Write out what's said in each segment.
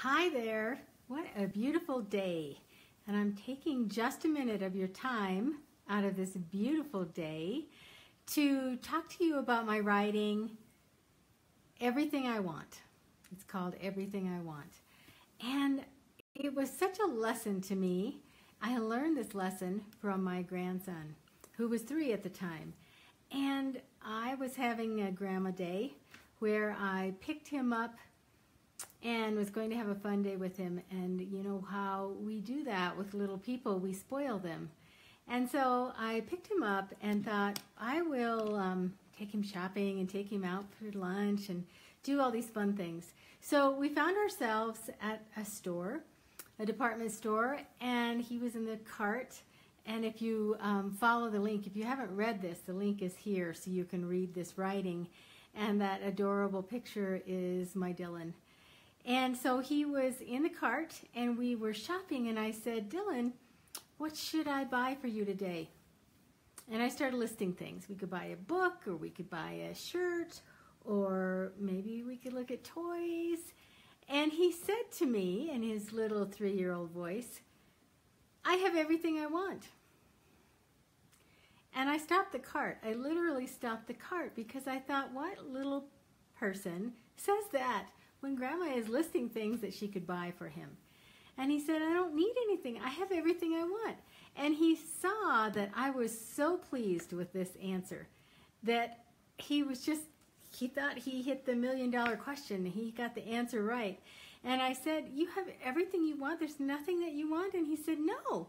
Hi there. What a beautiful day. And I'm taking just a minute of your time out of this beautiful day to talk to you about my writing, Everything I Want. It's called Everything I Want. And it was such a lesson to me. I learned this lesson from my grandson, who was 3 at the time. And I was having a grandma day where I picked him up and was going to have a fun day with him. And you know how we do that with little people, we spoil them. And so I picked him up and thought, I will take him shopping and take him out for lunch and do all these fun things. So we found ourselves at a store, a department store, and he was in the cart. And if you follow the link, if you haven't read this, the link is here so you can read this writing. And that adorable picture is my Dylan. And so he was in the cart and we were shopping, and I said, Dylan, what should I buy for you today? And I started listing things. We could buy a book, or we could buy a shirt, or maybe we could look at toys. And he said to me in his little 3-year-old voice, I have everything I want. And I stopped the cart. I literally stopped the cart because I thought, what little person says that when Grandma is listing things that she could buy for him? And he said, I don't need anything. I have everything I want. And he saw that I was so pleased with this answer that he thought he hit the $1 million question. He got the answer right. And I said, you have everything you want? There's nothing that you want? And he said, no,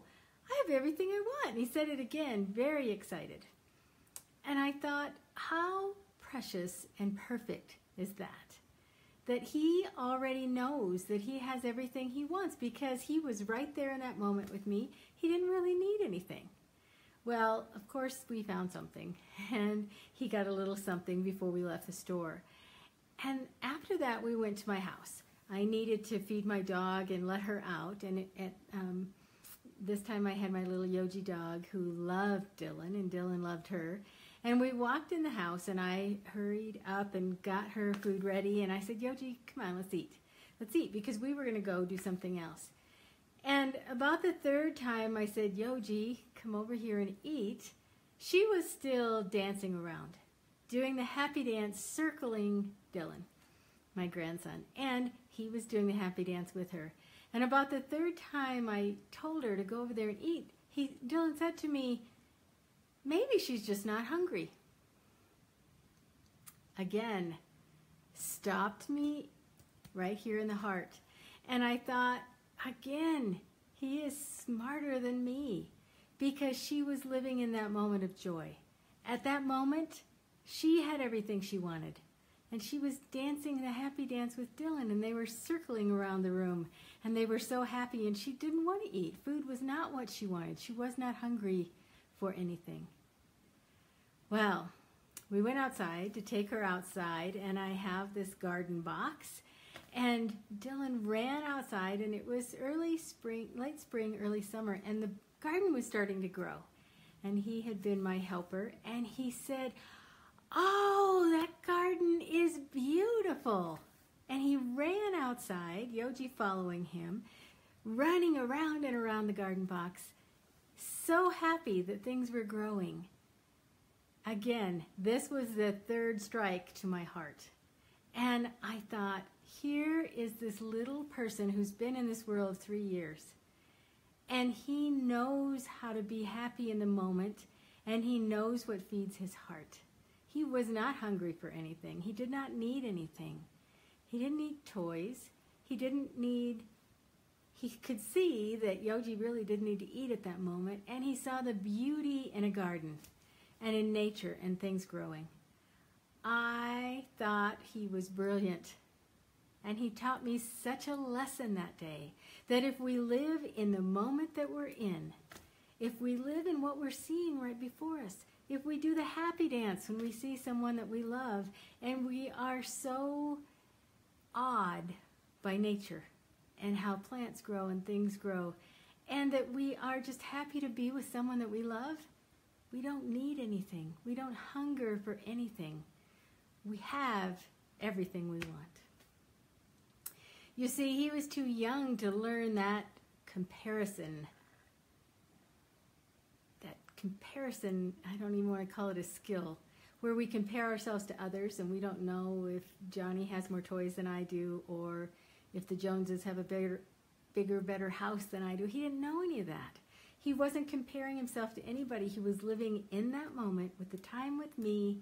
I have everything I want. And he said it again, very excited. And I thought, how precious and perfect is that? That he already knows that he has everything he wants because he was right there in that moment with me. He didn't really need anything. Well, of course, we found something, and he got a little something before we left the store. And after that, we went to my house. I needed to feed my dog and let her out, and this time I had my little Yogi dog who loved Dylan, and Dylan loved her. And we walked in the house, and I hurried up and got her food ready, and I said, Yogi, come on, let's eat. Let's eat, because we were going to go do something else. And about the 3rd time I said, Yogi, come over here and eat, she was still dancing around, doing the happy dance, circling Dylan, my grandson. And he was doing the happy dance with her. And about the 3rd time I told her to go over there and eat, Dylan said to me, maybe she's just not hungry. Again, stopped me right here in the heart. And I thought, again, he is smarter than me because she was living in that moment of joy. At that moment, she had everything she wanted. And she was dancing the happy dance with Dylan, and they were circling around the room, and they were so happy, and she didn't want to eat. Food was not what she wanted. She was not hungry for anything. Well, we went outside to take her outside, and I have this garden box, and Dylan ran outside, and it was early spring, late spring, early summer, and the garden was starting to grow. And he had been my helper, and he said, oh, that garden is beautiful. And he ran outside, Yogi following him, running around and around the garden box, so happy that things were growing. Again, this was the 3rd strike to my heart. And I thought, here is this little person who's been in this world 3 years. And he knows how to be happy in the moment, and he knows what feeds his heart. He was not hungry for anything. He did not need anything. He didn't need toys. He could see that Yogi really didn't need to eat at that moment, and he saw the beauty in a garden and in nature and things growing. I thought he was brilliant, and he taught me such a lesson that day, that if we live in the moment that we're in, if we live in what we're seeing right before us, if we do the happy dance when we see someone that we love, and we are so awed by nature and how plants grow and things grow, and that we are just happy to be with someone that we love, we don't need anything. We don't hunger for anything. We have everything we want. You see, he was too young to learn that comparison. That comparison, I don't even want to call it a skill, where we compare ourselves to others and we don't know if Johnny has more toys than I do, or if the Joneses have a bigger, better house than I do. He didn't know any of that. He wasn't comparing himself to anybody. He was living in that moment with the time with me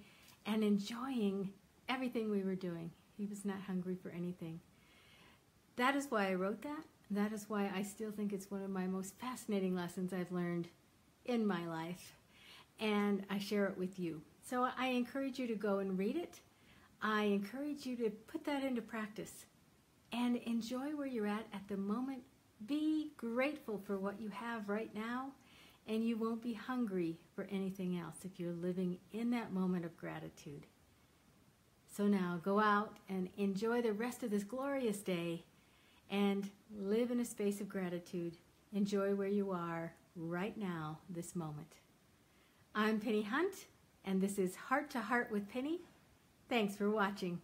and enjoying everything we were doing. He was not hungry for anything. That is why I wrote that. That is why I still think it's one of my most fascinating lessons I've learned in my life. And I share it with you. So I encourage you to go and read it. I encourage you to put that into practice and enjoy where you're at the moment. Be grateful for what you have right now, and you won't be hungry for anything else if you're living in that moment of gratitude. So now go out and enjoy the rest of this glorious day and live in a space of gratitude. Enjoy where you are right now, this moment. I'm Penny Hunt, and this is Heart to Heart with Penny. Thanks for watching.